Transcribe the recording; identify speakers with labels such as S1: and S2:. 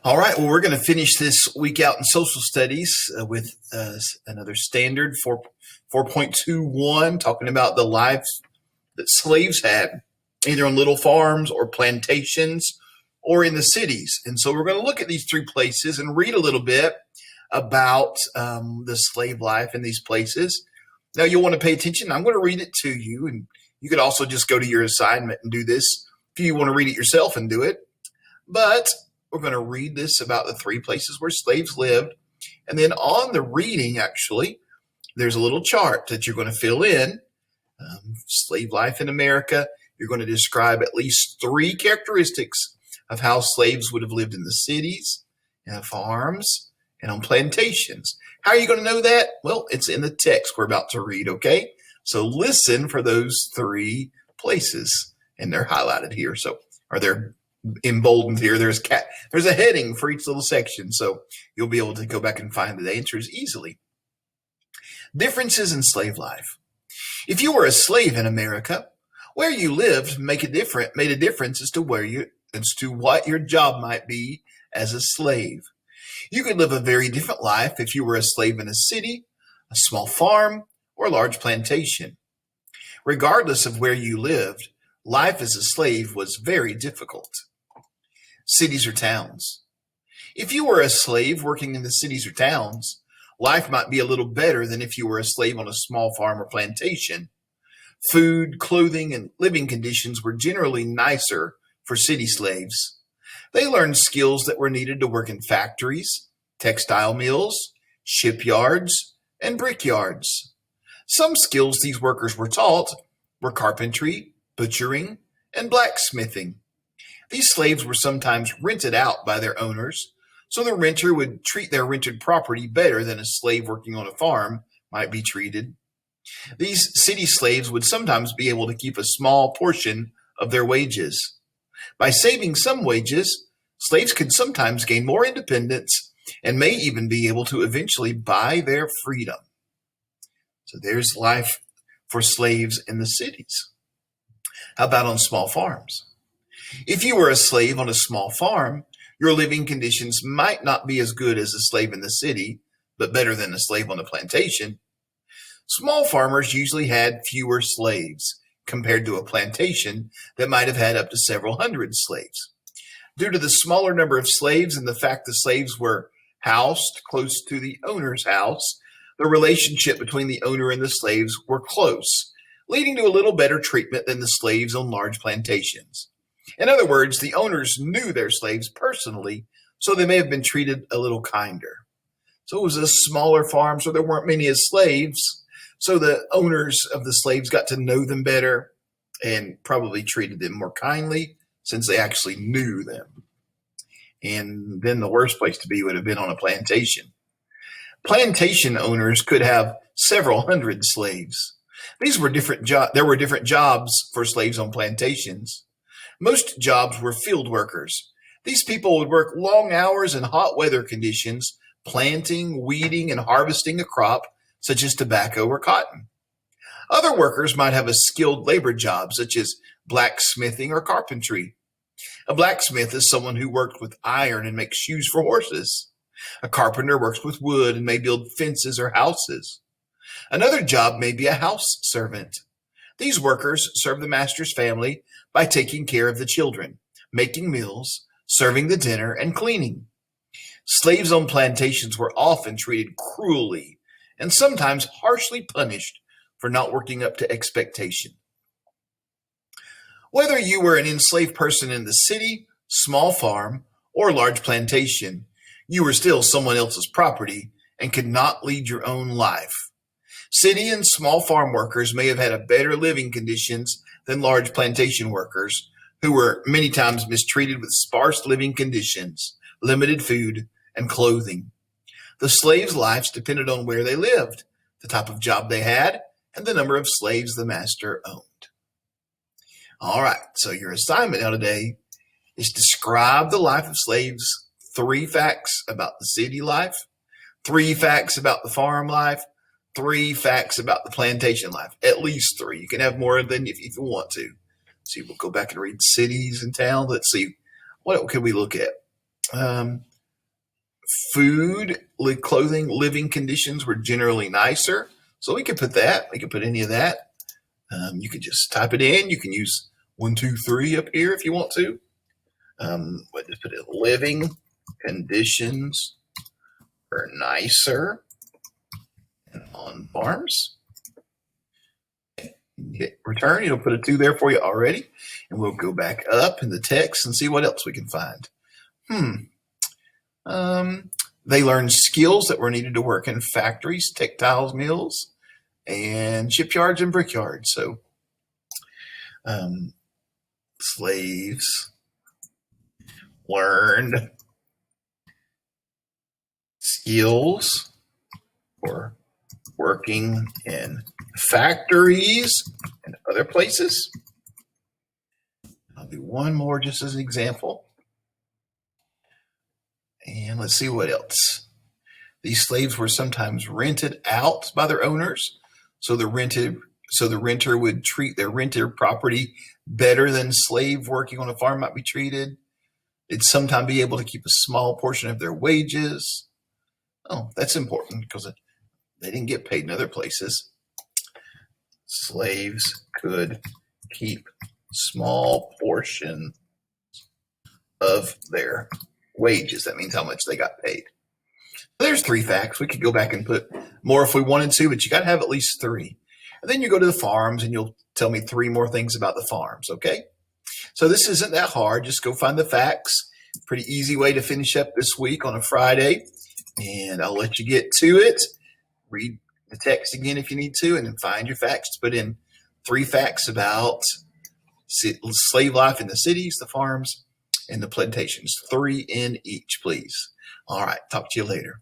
S1: All right. Well, we're going to finish this week out in social studies with another standard 4.21, talking about the lives that slaves had, either on little farms or plantations or in the cities. And so we're going to look at these three places and read a little bit about the slave life in these places. Now, you'll want to pay attention. I'm going to read it to you, and you could also just go to your assignment and do this if you want to read it yourself and do it. But we're going to read this about the three places where slaves lived. And then on the reading, actually, there's a little chart that you're going to fill in. Slave life in America. You're going to describe at least three characteristics of how slaves would have lived in the cities, in farms, and on plantations. How are you going to know that? Well, it's in the text we're about to read, okay? So listen for those three places, and they're highlighted here. So, or they're emboldened here. There's a heading for each little section, so you'll be able to go back and find the answers easily. Differences in slave life. If you were a slave in America, where you lived made a difference as to what your job might be as a slave. You could live a very different life if you were a slave in a city, a small farm, or a large plantation. Regardless of where you lived, life as a slave was very difficult. Cities or towns. If you were a slave working in the cities or towns, life might be a little better than if you were a slave on a small farm or plantation. Food, clothing, and living conditions were generally nicer for city slaves. They learned skills that were needed to work in factories, textile mills, shipyards, and brickyards. Some skills these workers were taught were carpentry, butchering, and blacksmithing. These slaves were sometimes rented out by their owners, so the renter would treat their rented property better than a slave working on a farm might be treated. These city slaves would sometimes be able to keep a small portion of their wages. By saving some wages, slaves could sometimes gain more independence and may even be able to eventually buy their freedom. So there's life for slaves in the cities. How about on small farms? If you were a slave on a small farm, your living conditions might not be as good as a slave in the city, but better than a slave on a plantation. Small farmers usually had fewer slaves compared to a plantation that might have had up to several hundred slaves. Due to the smaller number of slaves and the fact the slaves were housed close to the owner's house, the relationship between the owner and the slaves were close, leading to a little better treatment than the slaves on large plantations. In other words, the owners knew their slaves personally, so they may have been treated a little kinder. So it was a smaller farm, so there weren't many as slaves, so the owners of the slaves got to know them better and probably treated them more kindly since they actually knew them. And then the worst place to be would have been on a plantation. Plantation owners could have several hundred slaves. There were different jobs for slaves on plantations. Most jobs were field workers. These people would work long hours in hot weather conditions, planting, weeding, and harvesting a crop such as tobacco or cotton. Other workers might have a skilled labor job such as blacksmithing or carpentry. A blacksmith is someone who worked with iron and makes shoes for horses. A carpenter works with wood and may build fences or houses. Another job may be a house servant. These workers serve the master's family by taking care of the children, making meals, serving the dinner, and cleaning. Slaves on plantations were often treated cruelly and sometimes harshly punished for not working up to expectation. Whether you were an enslaved person in the city, small farm, or large plantation, you were still someone else's property and could not lead your own life. City and small farm workers may have had better living conditions than large plantation workers, who were many times mistreated with sparse living conditions, limited food, and clothing. The slaves' lives depended on where they lived, the type of job they had, and the number of slaves the master owned. All right, so your assignment now today is describe the life of slaves, 3 facts about the city life, 3 facts about the farm life, 3 facts about the plantation life. At least 3. You can have more than if you want to. See, we'll go back and read cities and towns. Let's see, what can we look at? food, clothing, living conditions were generally nicer. So we could put that. We could put any of that. You could just type it in. You can use 1, 2, 3 up here if you want to. Just put it. Living conditions are nicer on farms. Hit return. It'll put a 2 there for you already. And we'll go back up in the text and see what else we can find. They learned skills that were needed to work in factories, textiles mills, and shipyards and brickyards. So slaves learned skills for working in factories and other places. I'll do one more just as an example. And let's see what else. These slaves were sometimes rented out by their owners. So the renter would treat their rented property better than slave working on a farm might be treated. They'd sometimes be able to keep a small portion of their wages. Oh, that's important because they didn't get paid in other places. Slaves could keep small portion of their wages. That means how much they got paid. There's 3 facts. We could go back and put more if we wanted to, but you got to have at least 3. And then you go to the farms and you'll tell me 3 more things about the farms, okay? So this isn't that hard. Just go find the facts. Pretty easy way to finish up this week on a Friday. And I'll let you get to it. Read the text again if you need to, and then find your facts to put in 3 facts about slave life in the cities, the farms, and the plantations. 3 in each, please. All right. Talk to you later.